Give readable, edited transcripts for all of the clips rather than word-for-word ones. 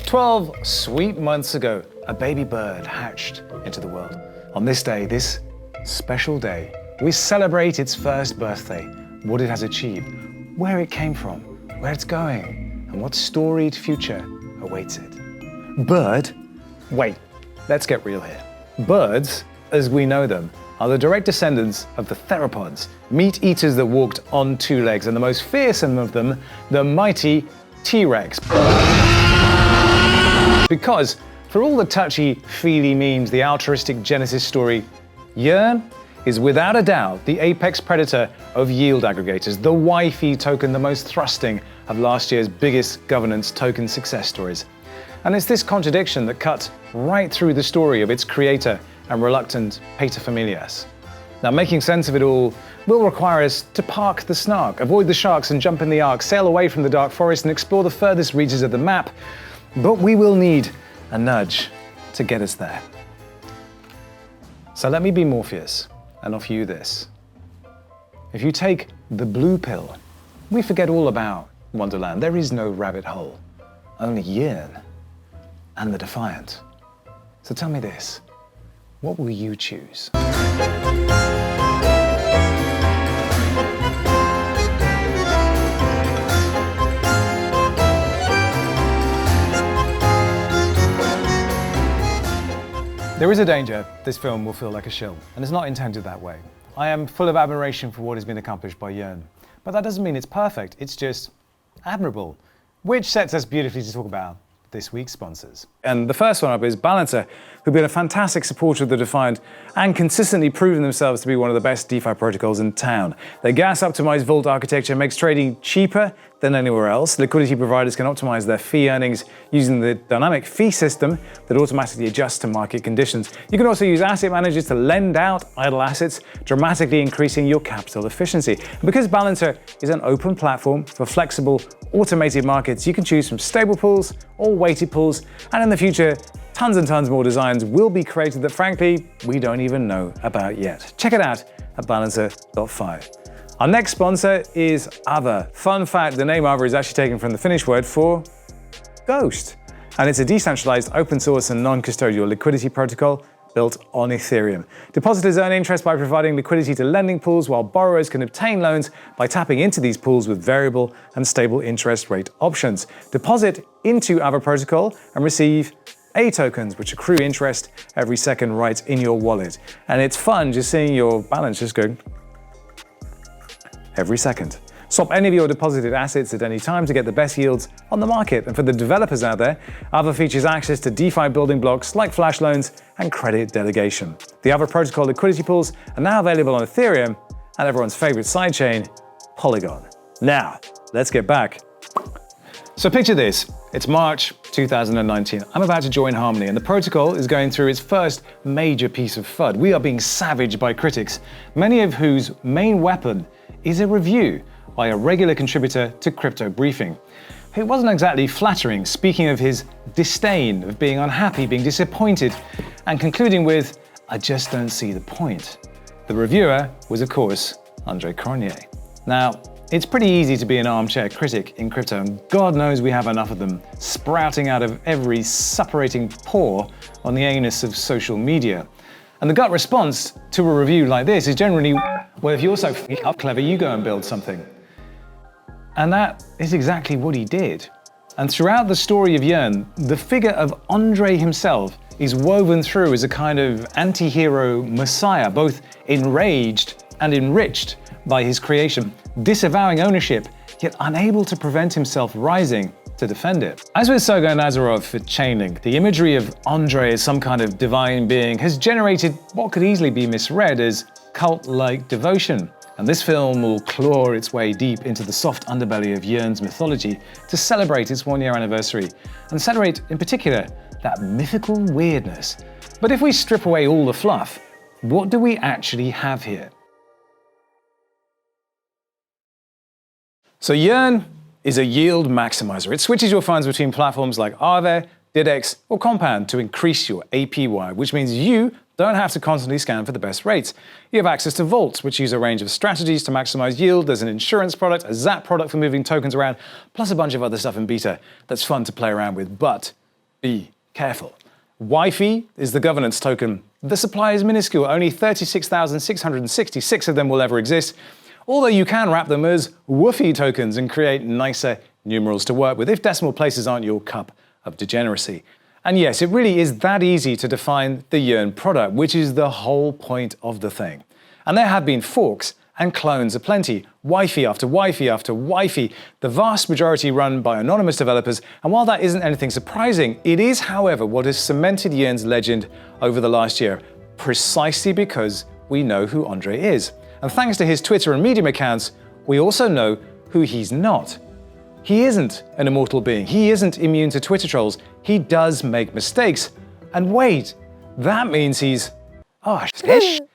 "12 sweet months ago, a baby bird hatched into the world. On this day, this special day, we celebrate its first birthday, what it has achieved, where it came from, where it's going, and what storied future awaits it." Bird? Wait, let's get real here. Birds, as we know them, are the direct descendants of the theropods, meat eaters that walked on two legs, and the most fearsome of them, the mighty T-Rex. Because, for all the touchy-feely memes, the altruistic Genesis story, Yearn is without a doubt the apex predator of yield aggregators, the YFI token, the most thrusting of last year's biggest governance token success stories. And it's this contradiction that cut right through the story of its creator and reluctant paterfamilias. Now, making sense of it all will require us to park the snark, avoid the sharks and jump in the ark, sail away from the dark forest and explore the furthest reaches of the map. But we will need a nudge to get us there. So let me be Morpheus and offer you this. If you take the blue pill, we forget all about Wonderland. There is no rabbit hole, only Yearn and the Defiant. So tell me this, what will you choose? There is a danger this film will feel like a shill, and it's not intended that way. I am full of admiration for what has been accomplished by Yearn, but that doesn't mean it's perfect, it's just admirable, which sets us beautifully to talk about this week's sponsors. And the first one up is Balancer, who've been a fantastic supporter of the Defiant and consistently proven themselves to be one of the best DeFi protocols in town. Their gas-optimized vault architecture makes trading cheaper than anywhere else. Liquidity providers can optimize their fee earnings using the dynamic fee system that automatically adjusts to market conditions. You can also use asset managers to lend out idle assets, dramatically increasing your capital efficiency. And because Balancer is an open platform for flexible, automated markets, you can choose from stable pools or weighted pools, and in the future, tons and tons more designs will be created that frankly, we don't even know about yet. Check it out at balancer.fi. Our next sponsor is Aave. Fun fact, the name Aave is actually taken from the Finnish word for ghost. And it's a decentralized, open source and non-custodial liquidity protocol built on Ethereum. Depositors earn interest by providing liquidity to lending pools, while borrowers can obtain loans by tapping into these pools with variable and stable interest rate options. Deposit into Aave protocol and receive A tokens, which accrue interest every second right in your wallet. And it's fun just seeing your balance just go every second. Swap any of your deposited assets at any time to get the best yields on the market. And for the developers out there, Aave features access to DeFi building blocks like flash loans and credit delegation. The Aave protocol liquidity pools are now available on Ethereum and everyone's favorite sidechain, Polygon. Now, let's get back. So picture this, it's March 2019. I'm about to join Harmony and the protocol is going through its first major piece of FUD. We are being savaged by critics, many of whose main weapon is a review by a regular contributor to Crypto Briefing. It wasn't exactly flattering, speaking of his disdain, of being unhappy, being disappointed, and concluding with, "I just don't see the point." The reviewer was, of course, Andre Cronje. Now, it's pretty easy to be an armchair critic in crypto, and God knows we have enough of them sprouting out of every suppurating pore on the anus of social media. And the gut response to a review like this is generally, well, if you're so f***ing clever, you go and build something. And that is exactly what he did. And throughout the story of Yearn, the figure of Andre himself is woven through as a kind of anti-hero messiah, both enraged and enriched by his creation, disavowing ownership, yet unable to prevent himself rising to defend it. As with Sergei Nazarov for Chainlink, the imagery of Andre as some kind of divine being has generated what could easily be misread as cult-like devotion. And this film will claw its way deep into the soft underbelly of Yearn's mythology to celebrate its one-year anniversary, and celebrate in particular that mythical weirdness. But if we strip away all the fluff, what do we actually have here? So Yearn is a yield maximizer. It switches your funds between platforms like Aave, DidX, or Compound to increase your APY, which means you don't have to constantly scan for the best rates. You have access to vaults, which use a range of strategies to maximize yield. There's an insurance product, a ZAP product for moving tokens around, plus a bunch of other stuff in beta that's fun to play around with, but be careful. YFI is the governance token. The supply is minuscule, only 36,666 of them will ever exist, although you can wrap them as WFI tokens and create nicer numerals to work with if decimal places aren't your cup of degeneracy. And yes, it really is that easy to define the yearn product, which is the whole point of the thing. And there have been forks and clones aplenty, YFI after YFI after YFI, the vast majority run by anonymous developers. And while that isn't anything surprising, it is, however, what has cemented yearn's legend over the last year, precisely because we know who Andre is. And thanks to his Twitter and Medium accounts, we also know who he's not. He isn't an immortal being. He isn't immune to Twitter trolls. He does make mistakes. And wait, that means he's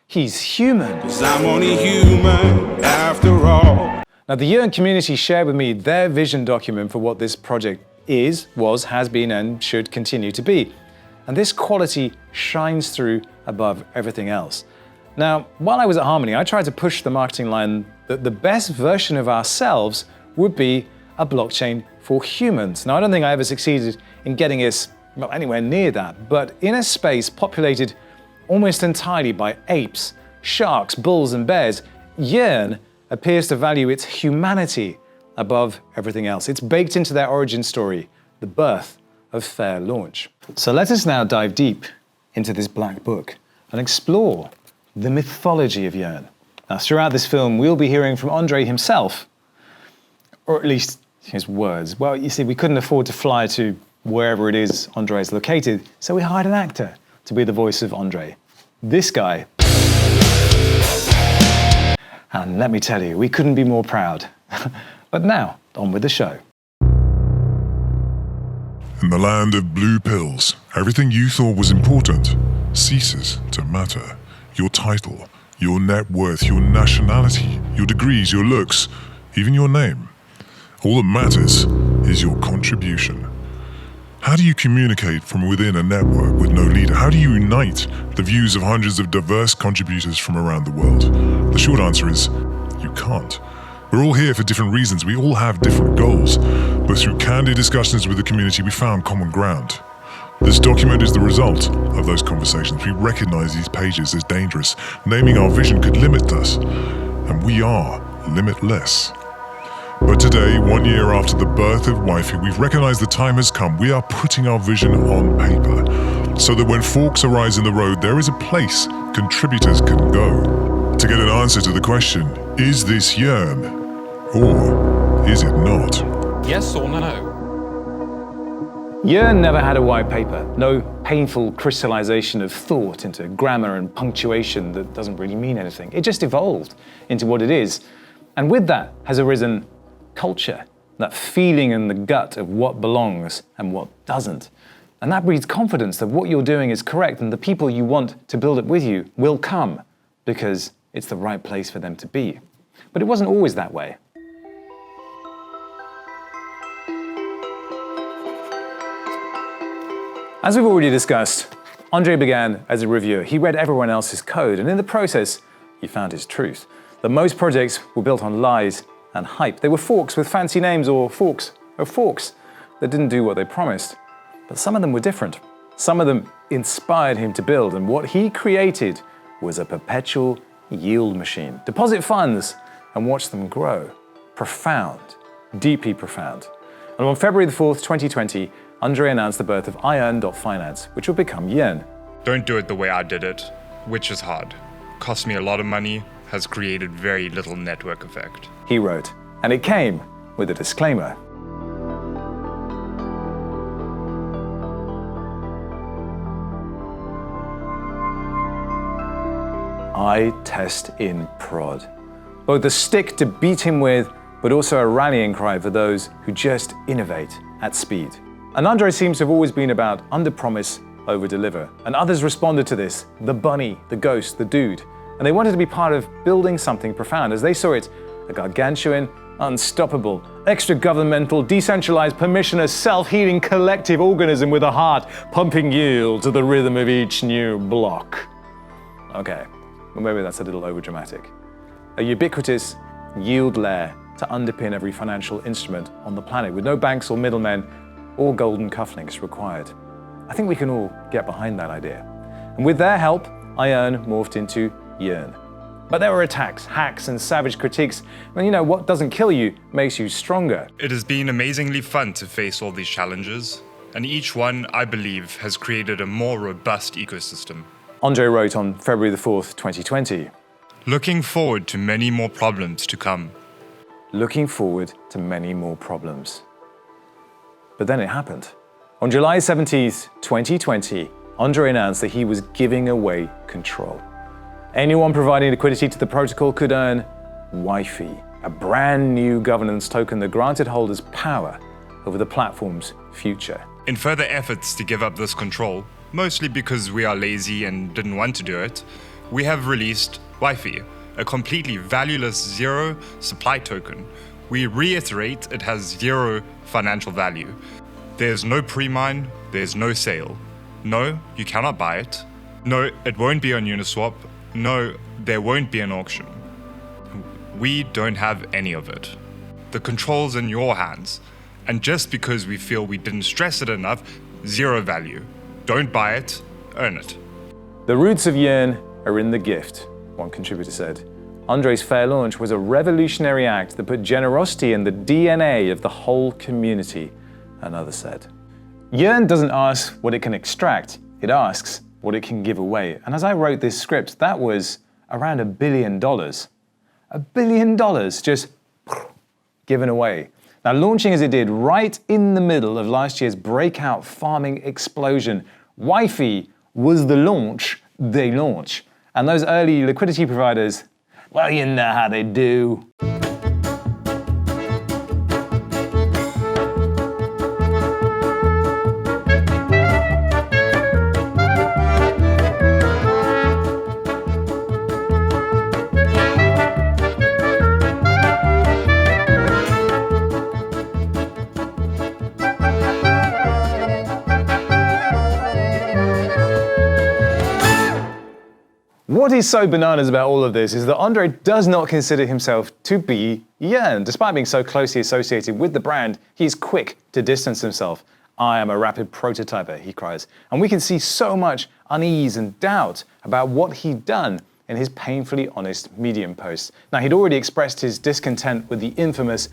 human. 'Cause I'm only human after all. Now, the yearn community shared with me their vision document for what this project is, was, has been, and should continue to be. And this quality shines through above everything else. Now, while I was at Harmony, I tried to push the marketing line that the best version of ourselves would be a blockchain for humans. Now, I don't think I ever succeeded in getting us anywhere near that, but in a space populated almost entirely by apes, sharks, bulls, and bears, yearn appears to value its humanity above everything else. It's baked into their origin story, the birth of Fair Launch. So let us now dive deep into this black book and explore the mythology of yearn. Now, throughout this film, we'll be hearing from Andre himself, or at least his words. Well, you see, we couldn't afford to fly to wherever it is Andre is located, so we hired an actor to be the voice of Andre. This guy. And let me tell you, we couldn't be more proud. But now, on with the show. In the land of blue pills, everything you thought was important ceases to matter. Your title, your net worth, your nationality, your degrees, your looks, even your name. All that matters is your contribution. How do you communicate from within a network with no leader? How do you unite the views of hundreds of diverse contributors from around the world? The short answer is, you can't. We're all here for different reasons. We all have different goals. But through candid discussions with the community, we found common ground. This document is the result of those conversations. We recognize these pages as dangerous. Naming our vision could limit us, and we are limitless. But today, 1 year after the birth of YFI, we've recognized the time has come. We are putting our vision on paper, so that when forks arise in the road, there is a place contributors can go to get an answer to the question, is this yearn, or is it not? Yes or no? Yearn never had a white paper, no painful crystallization of thought into grammar and punctuation that doesn't really mean anything. It just evolved into what it is. And with that has arisen culture, that feeling in the gut of what belongs and what doesn't. And that breeds confidence that what you're doing is correct and the people you want to build it with you will come because it's the right place for them to be. But it wasn't always that way. As we've already discussed, Andre began as a reviewer. He read everyone else's code, and in the process, he found his truth. That most projects were built on lies and hype. They were forks with fancy names or forks that didn't do what they promised. But some of them were different. Some of them inspired him to build, and what he created was a perpetual yield machine. Deposit funds and watch them grow. Profound, deeply profound. And on February the 4th, 2020, Andre announced the birth of yearn.finance, which will become yearn. Don't do it the way I did it, which is hard. Cost me a lot of money, has created very little network effect. He wrote, and it came with a disclaimer. I test in prod. Both a stick to beat him with, but also a rallying cry for those who just innovate at speed. And Andre seems to have always been about under-promise, over-deliver. And others responded to this, the bunny, the ghost, the dude. And they wanted to be part of building something profound, as they saw it, a gargantuan unstoppable, extra-governmental, decentralized, permissionless, self-healing collective organism with a heart pumping yield to the rhythm of each new block. Okay, well maybe that's a little overdramatic. A ubiquitous yield layer to underpin every financial instrument on the planet, with no banks or middlemen or golden cufflinks required. I think we can all get behind that idea. And with their help, yearn morphed into yearn. But there were attacks, hacks, and savage critiques. And what doesn't kill you makes you stronger. It has been amazingly fun to face all these challenges, and each one, I believe, has created a more robust ecosystem. Andre wrote on February the 4th, 2020. Looking forward to many more problems to come. Looking forward to many more problems. But then it happened. On July 17th, 2020, Andre announced that he was giving away control. Anyone providing liquidity to the protocol could earn YFI, a brand new governance token that granted holders power over the platform's future. In further efforts to give up this control, mostly because we are lazy and didn't want to do it, we have released YFI, a completely valueless zero supply token. We reiterate it has zero financial value. There's no pre-mine, there's no sale. No, you cannot buy it. No, it won't be on Uniswap. No, there won't be an auction. We don't have any of it. The control's in your hands. And just because we feel we didn't stress it enough, zero value. Don't buy it, earn it. The roots of yearn are in the gift, one contributor said. Andre's fair launch was a revolutionary act that put generosity in the DNA of the whole community, another said. Yearn doesn't ask what it can extract, it asks what it can give away. And as I wrote this script, that was around $1 billion. $1 billion just given away. Now, launching as it did right in the middle of last year's breakout farming explosion, YFI was the launch they launch. And those early liquidity providers, well, you know how they do. What is so bananas about all of this is that Andre does not consider himself to be yearn. Despite being so closely associated with the brand, he's quick to distance himself. I am a rapid prototyper, he cries. And we can see so much unease and doubt about what he'd done in his painfully honest Medium post. Now, he'd already expressed his discontent with the infamous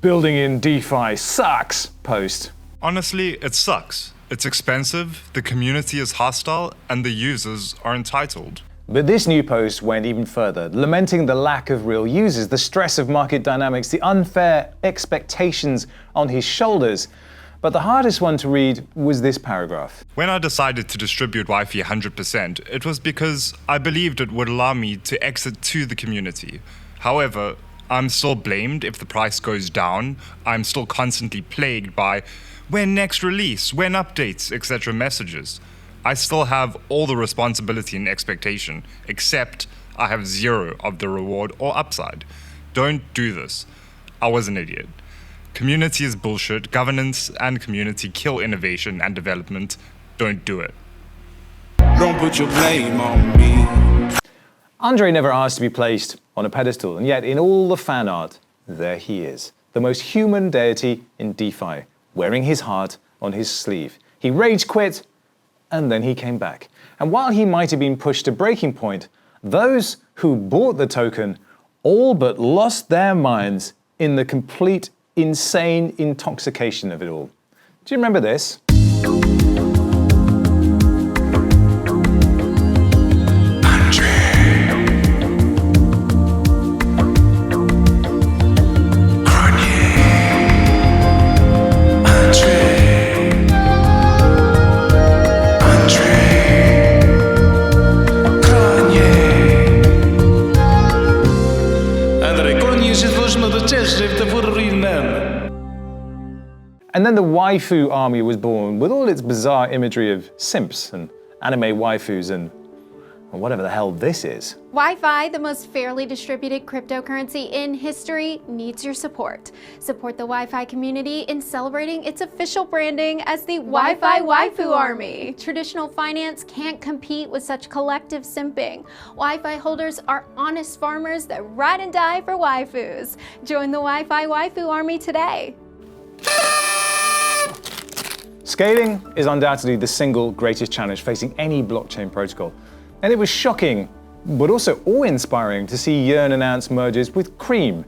"building in DeFi sucks" post. Honestly, it sucks. It's expensive, the community is hostile, and the users are entitled. But this new post went even further, lamenting the lack of real users, the stress of market dynamics, the unfair expectations on his shoulders. But the hardest one to read was this paragraph. When I decided to distribute YFI 100%, it was because I believed it would allow me to exit to the community. However, I'm still blamed if the price goes down. I'm still constantly plagued by when next release, when updates, etc. messages. I still have all the responsibility and expectation, except I have zero of the reward or upside. Don't do this. I was an idiot. Community is bullshit. Governance and community kill innovation and development. Don't do it. Don't put your blame on me. Andre never asked to be placed on a pedestal, and yet in all the fan art, there he is, the most human deity in DeFi, wearing his heart on his sleeve. He rage quit, and then he came back. And while he might have been pushed to breaking point, those who bought the token all but lost their minds in the complete insane intoxication of it all. Do you remember this? And then the waifu army was born with all its bizarre imagery of simps and anime waifus and or whatever the hell this is. YFI, the most fairly distributed cryptocurrency in history, needs your support. Support the YFI community in celebrating its official branding as the YFI Waifu Army. Traditional finance can't compete with such collective simping. YFI holders are honest farmers that ride and die for waifus. Join the YFI Waifu Army today. Scaling is undoubtedly the single greatest challenge facing any blockchain protocol. And it was shocking, but also awe-inspiring to see Yearn announce mergers with Cream,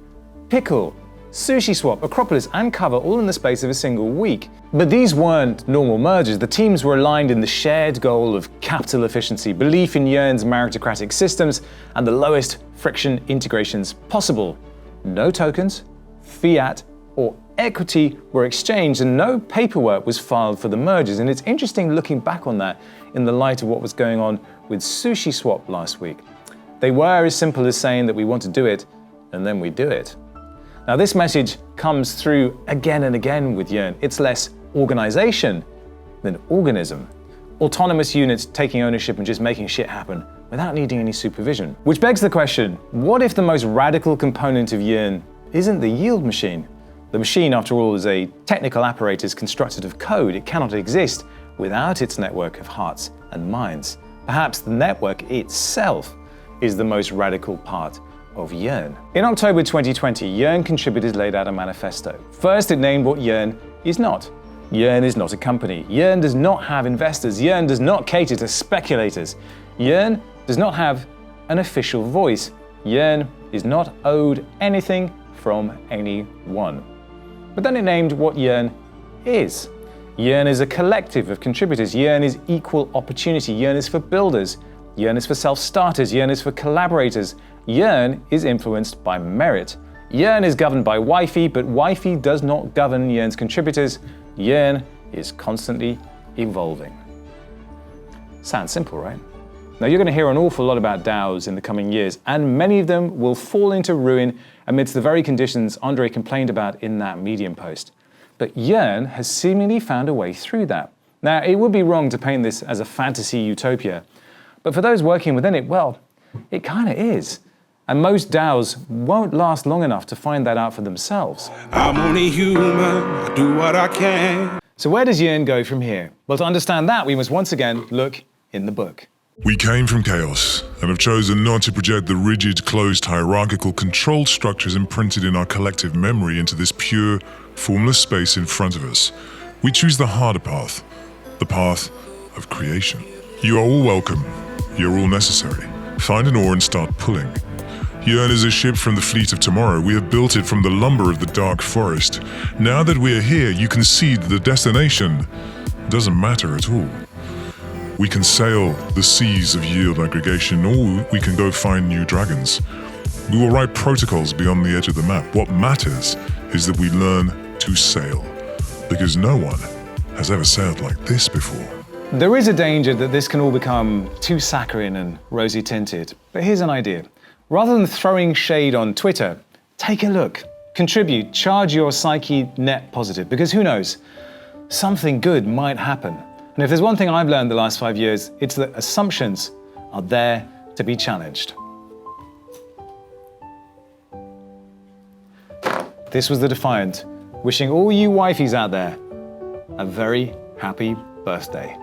Pickle, SushiSwap, Acropolis, and Cover all in the space of a single week. But these weren't normal mergers. The teams were aligned in the shared goal of capital efficiency, belief in Yearn's meritocratic systems, and the lowest friction integrations possible. No tokens, fiat, or equity were exchanged, and no paperwork was filed for the mergers. And it's interesting looking back on that in the light of what was going on with SushiSwap last week. They were as simple as saying that we want to do it, and then we do it. Now this message comes through again and again with Yearn. It's less organization than organism. Autonomous units taking ownership and just making shit happen without needing any supervision. Which begs the question, what if the most radical component of Yearn isn't the yield machine? The machine, after all, is a technical apparatus constructed of code. It cannot exist without its network of hearts and minds. Perhaps the network itself is the most radical part of Yearn. In October 2020, Yearn contributors laid out a manifesto. First, it named what Yearn is not. Yearn is not a company. Yearn does not have investors. Yearn does not cater to speculators. Yearn does not have an official voice. Yearn is not owed anything from anyone. But then it named what Yearn is. Yearn is a collective of contributors. Yearn is equal opportunity. Yearn is for builders. Yearn is for self-starters. Yearn is for collaborators. Yearn is influenced by merit. Yearn is governed by YFI, but YFI does not govern Yearn's contributors. Yearn is constantly evolving. Sounds simple, right? Now you're going to hear an awful lot about DAOs in the coming years, and many of them will fall into ruin amidst the very conditions Andre complained about in that Medium post. But Yearn has seemingly found a way through that. Now, it would be wrong to paint this as a fantasy utopia, but for those working within it, well, it kind of is. And most DAOs won't last long enough to find that out for themselves. I'm only human, I do what I can. So where does Yearn go from here? Well, to understand that, we must once again look in the book. We came from chaos and have chosen not to project the rigid, closed, hierarchical control structures imprinted in our collective memory into this pure, formless space in front of us. We choose the harder path, the path of creation. You are all welcome. You're all necessary. Find an oar and start pulling. Yearn is a ship from the fleet of tomorrow. We have built it from the lumber of the dark forest. Now that we are here, you can see that the destination doesn't matter at all. We can sail the seas of yield aggregation, or we can go find new dragons. We will write protocols beyond the edge of the map. What matters is that we learn to sail, because no one has ever sailed like this before. There is a danger that this can all become too saccharine and rosy-tinted. But here's an idea. Rather than throwing shade on Twitter, take a look, contribute, charge your psyche net positive, because who knows, something good might happen. And if there's one thing I've learned the last 5 years, it's that assumptions are there to be challenged. This was the Defiant, wishing all you wifeys out there a very happy birthday.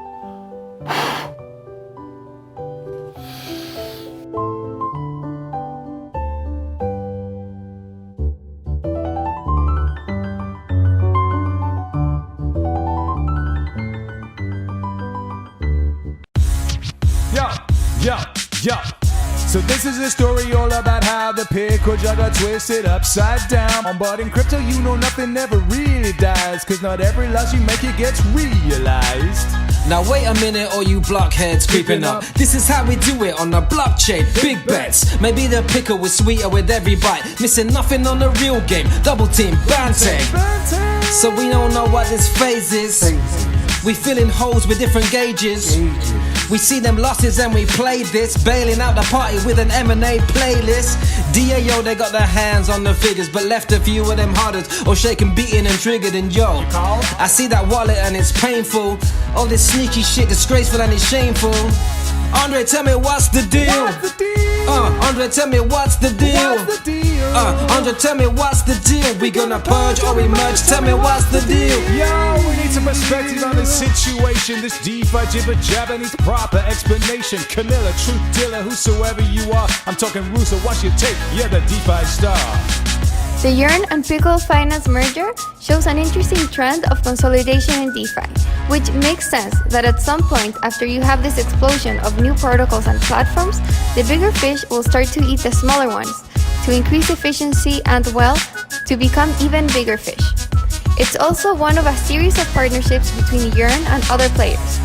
Yo. So this is a story all about how the pickle jar got twisted upside down. But in crypto you know nothing never really dies, cause not every loss you make it gets realized. Now wait a minute, all you blockheads creeping up. This is how we do it on the blockchain. Big bets. Maybe the pickle was sweeter with every bite. Missing nothing on the real game. Double team, banteng. So we don't know what this phase is. We filling holes with different gauges. We see them losses and we play this, bailing out the party with an M&A playlist. DAO, they got their hands on the figures, but left a few of them harders, all shaking, beating and triggered. And yo, I see that wallet and it's painful. All this sneaky shit, disgraceful and it's shameful. Andre, tell me what's the deal? What's the deal? Andre, tell me what's the deal? What's the deal? Andre, tell me what's the deal? We gonna purge or emerge? Tell me what's the deal? Yo, we need some perspective on this situation. This DeFi jibber jabber needs proper explanation. Camilla, truth dealer, whosoever you are. I'm talking Russo, what's your take? You're the DeFi star. The Yearn and Finance merger shows an interesting trend of consolidation in DeFi, which makes sense that at some point after you have this explosion of new protocols and platforms, the bigger fish will start to eat the smaller ones to increase efficiency and, well, to become even bigger fish. It's also one of a series of partnerships between Yearn and other players.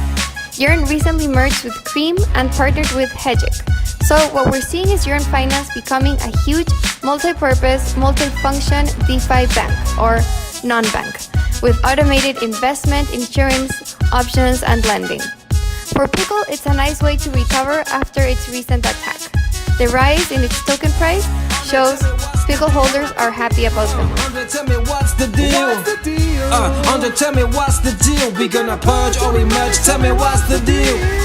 Yearn recently merged with Cream and partnered with Hedgic. So what we're seeing is yearn.finance becoming a huge multi-purpose, multi-function DeFi bank or non-bank with automated investment, insurance, options, and lending. For Pickle, it's a nice way to recover after its recent attack. The rise in its token price shows Pickle holders are happy about them. Andre, tell me what's the deal? What's the deal? Andre, tell me what's the deal? We gonna purge or emerge? Tell me what's the deal?